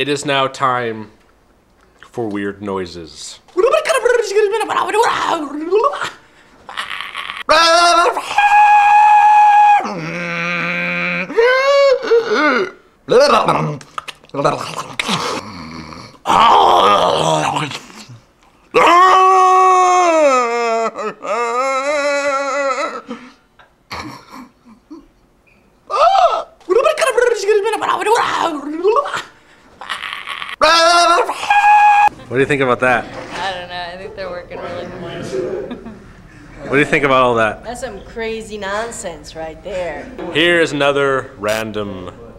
It is now time for weird noises. What do you think about that? I don't know. I think they're working really hard. What do you think about all that? That's some crazy nonsense right there. Here is another random